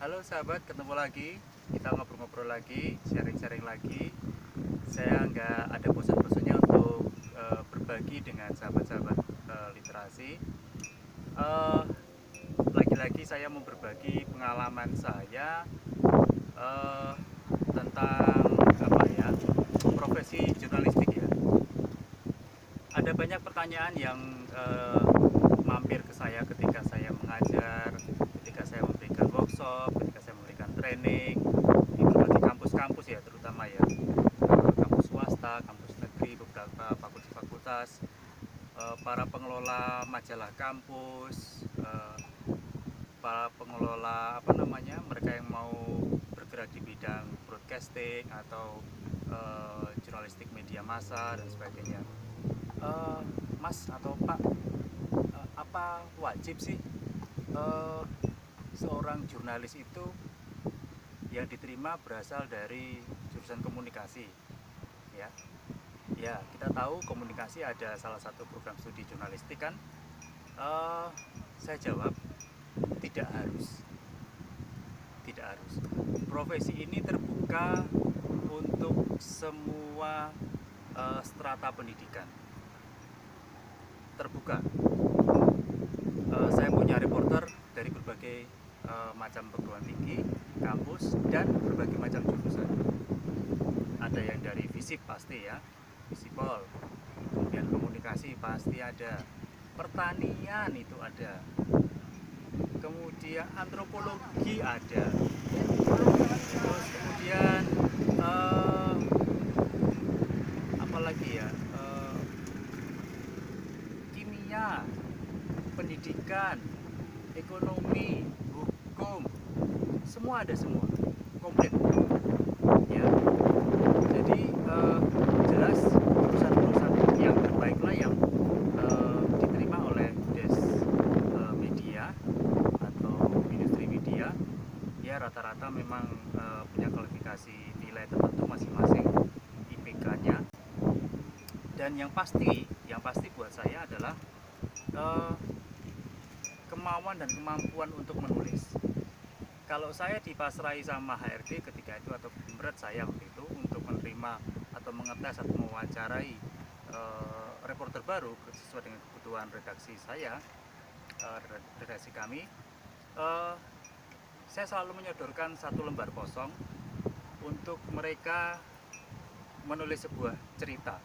Halo sahabat, ketemu lagi. Kita ngobrol-ngobrol lagi, sharing-sharing lagi. Saya nggak ada bosan-bosannya untuk berbagi dengan sahabat-sahabat literasi. Eh, Lagi-lagi saya mau berbagi pengalaman saya eh, tentang apa ya, profesi jurnalistik ya. Ada banyak pertanyaan yang mampir ke saya ketika saya mengajar, ketika saya memberikan workshop, ketika saya memberikan training di berbagai kampus-kampus ya, terutama ya kampus swasta, kampus negeri, beberapa fakultas-fakultas, para pengelola majalah kampus, para pengelola apa namanya, mereka yang mau bergerak di bidang broadcasting atau jurnalistik media massa dan sebagainya. Eh, Mas atau Pak, apa wajib sih eh, seorang jurnalis itu yang diterima berasal dari jurusan komunikasi? Ya, ya kita tahu komunikasi ada salah satu program studi jurnalistik kan. Eh, saya jawab tidak harus, tidak harus. Profesi ini terbuka untuk semua strata pendidikan, terbuka. Saya punya reporter dari berbagai macam perguruan tinggi, kampus, dan berbagai macam jurusan. Ada yang dari FISIP pasti ya, FISIPOL, kemudian komunikasi pasti ada, pertanian itu ada, kemudian antropologi ada, terus kemudian eh, apalagi ya, kimia, pendidikan, ekonomi, hukum, semua ada, semua komplit ya. Jadi jelas perusahaan-perusahaan yang terbaiklah yang diterima oleh des media atau industri media ya, rata-rata memang punya kualifikasi nilai tertentu masing-masing IPK-nya. Dan yang pasti buat saya adalah eh, kemauan dan kemampuan untuk menulis. Kalau saya dipasrai sama HRD ketika itu atau berat saya waktu itu untuk menerima atau mengetes atau mewawancarai reporter baru sesuai dengan kebutuhan redaksi saya, redaksi kami, eh, saya selalu menyodorkan satu lembar kosong untuk mereka menulis sebuah cerita.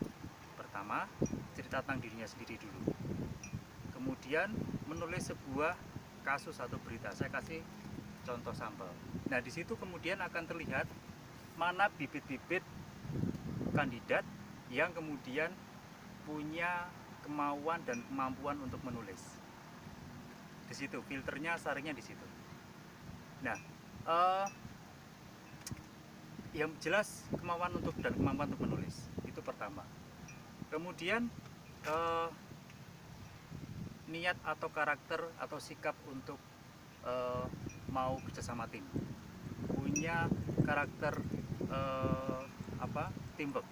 Pertama, cerita tentang dirinya sendiri dulu. Kemudian menulis sebuah kasus atau berita. Saya kasih contoh sampel. Nah, di situ kemudian akan terlihat mana bibit-bibit kandidat yang kemudian punya kemauan dan kemampuan untuk menulis. Di situ filternya, saringnya di situ. Nah, yang jelas kemauan untuk dan kemampuan untuk menulis itu pertama. Kemudian niat atau karakter atau sikap untuk mau kerjasama tim, punya karakter teamwork.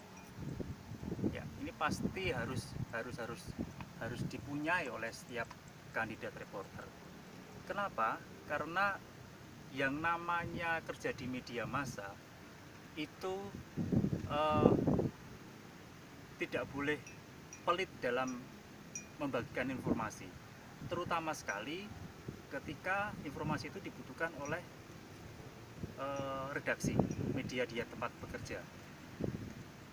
Ya, ini pasti harus dipunyai oleh setiap kandidat reporter. Kenapa? Karena yang namanya kerja di media massa itu tidak boleh pelit dalam membagikan informasi, terutama sekali ketika informasi itu dibutuhkan oleh redaksi media dia tempat bekerja.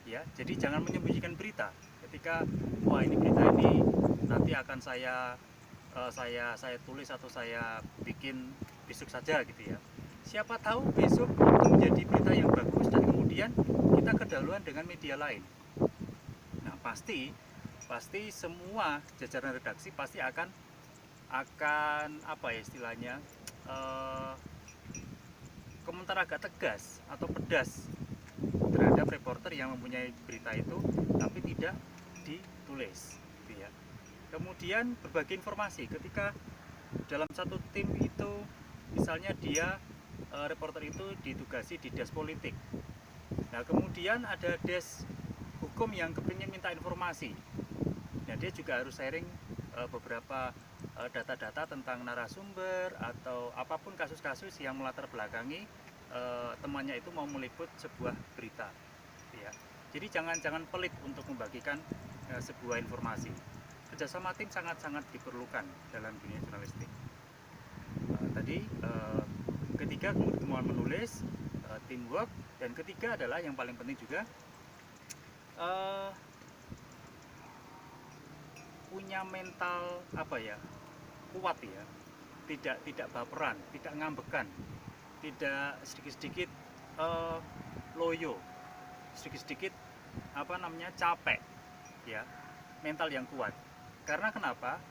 Ya, jadi jangan menyembunyikan berita. Ketika wah ini berita ini nanti akan saya tulis atau saya bikin besok saja gitu ya. Siapa tahu besok itu menjadi berita yang bagus dan kemudian kita kedahuluan dengan media lain. Nah, pasti semua jajaran redaksi pasti akan apa ya istilahnya, komentar agak tegas atau pedas terhadap reporter yang mempunyai berita itu tapi tidak ditulis gitu ya. Kemudian berbagi informasi ketika dalam satu tim itu, misalnya dia reporter itu ditugasi di desk politik. Nah, kemudian ada desk hukum yang kepingin minta informasi. Nah, dia juga harus sharing beberapa data-data tentang narasumber atau apapun kasus-kasus yang melatar belakangi temannya itu mau meliput sebuah berita, ya. Jadi jangan pelit untuk membagikan sebuah informasi. Kerjasama tim sangat-sangat diperlukan dalam dunia jurnalistik. Tadi ketiga, kemampuan menulis, teamwork, dan ketiga adalah yang paling penting juga punya mental kuat ya, tidak baperan, tidak ngambekan, tidak sedikit-sedikit loyo, sedikit-sedikit capek ya. Mental yang kuat. Karena kenapa?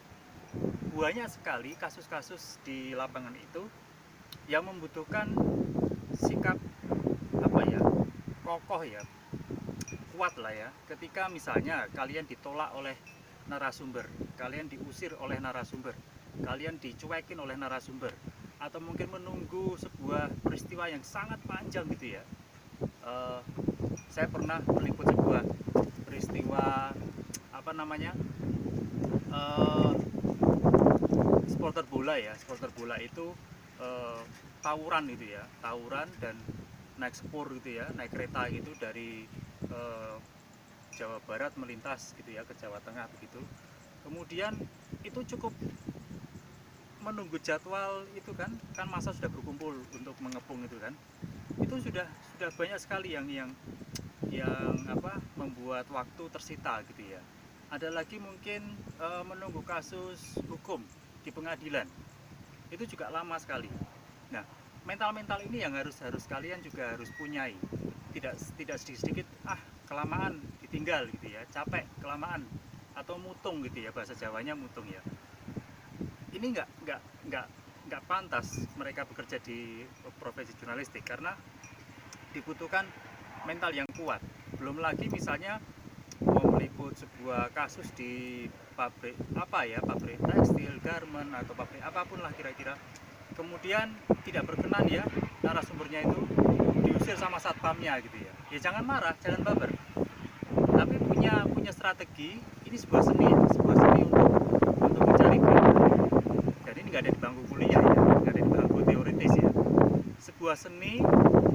Banyak sekali kasus-kasus di lapangan itu yang membutuhkan sikap kokoh ya, kuat lah ya. Ketika misalnya kalian ditolak oleh narasumber, kalian diusir oleh narasumber, kalian dicuekin oleh narasumber, atau mungkin menunggu sebuah peristiwa yang sangat panjang gitu ya. Saya pernah meliput sebuah peristiwa supporter bola itu tawuran gitu ya, tawuran dan naik sepur gitu ya, naik kereta gitu dari Jawa Barat melintas gitu ya ke Jawa Tengah begitu. Kemudian itu cukup menunggu jadwal itu kan masa sudah berkumpul untuk mengepung itu kan. Itu sudah banyak sekali yang membuat waktu tersita gitu ya. Ada lagi mungkin menunggu kasus hukum di pengadilan. Itu juga lama sekali. Nah, mental ini yang harus kalian juga harus punyai. Tidak sedikit kelamaan ditinggal gitu ya, capek kelamaan atau mutung gitu ya, bahasa Jawanya mutung ya. Ini nggak pantas mereka bekerja di profesi jurnalistik karena dibutuhkan mental yang kuat. Belum lagi misalnya mau meliput sebuah kasus di pabrik pabrik tekstil, garment atau pabrik apapun lah kira-kira. Kemudian tidak berkenan ya narasumbernya itu diusir sama satpamnya gitu ya. Ya jangan marah, jangan baper. Tapi punya strategi. Ini sebuah seni untuk mencari kebenaran. Jadi ini nggak ada di bangku kuliah ya, nggak ada di bangku teoritis ya. Sebuah seni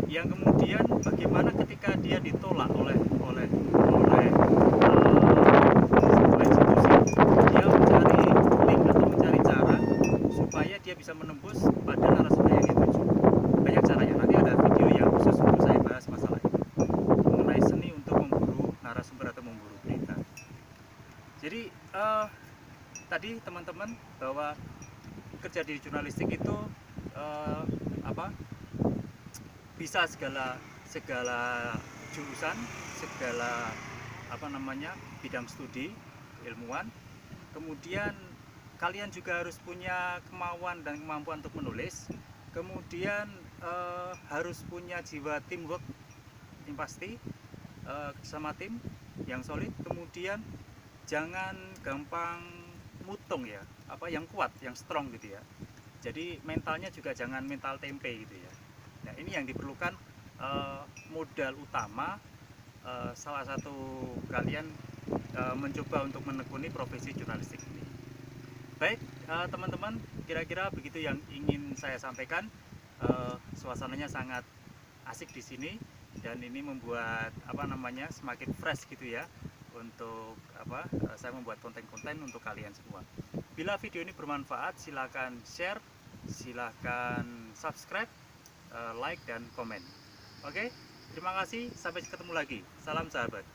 yang kemudian bagaimana ketika dia ditolak oleh sebuah institusi, dia mencari link atau mencari cara supaya dia bisa menembus pada narasumber yang dituju. Banyak caranya, nanti ada video yang khusus untuk saya bahas masalah itu mengenai seni untuk memburu narasumber atau memburu berita. Jadi tadi teman-teman bahwa kerja di jurnalistik itu bisa segala jurusan, segala bidang studi ilmuwan. Kemudian kalian juga harus punya kemauan dan kemampuan untuk menulis. Kemudian harus punya jiwa teamwork yang pasti, sama tim yang solid. Kemudian jangan gampang mutung ya, yang kuat, yang strong gitu ya. Jadi mentalnya juga jangan mental tempe gitu ya. Nah, ini yang diperlukan modal utama salah satu kalian mencoba untuk menekuni profesi jurnalistik ini. Baik, teman-teman, kira-kira begitu yang ingin saya sampaikan. Suasananya sangat asik di sini dan ini membuat semakin fresh gitu ya untuk saya membuat konten-konten untuk kalian semua. Bila video ini bermanfaat, silakan share, silakan subscribe, like dan komen. Oke, terima kasih, sampai ketemu lagi. Salam sahabat.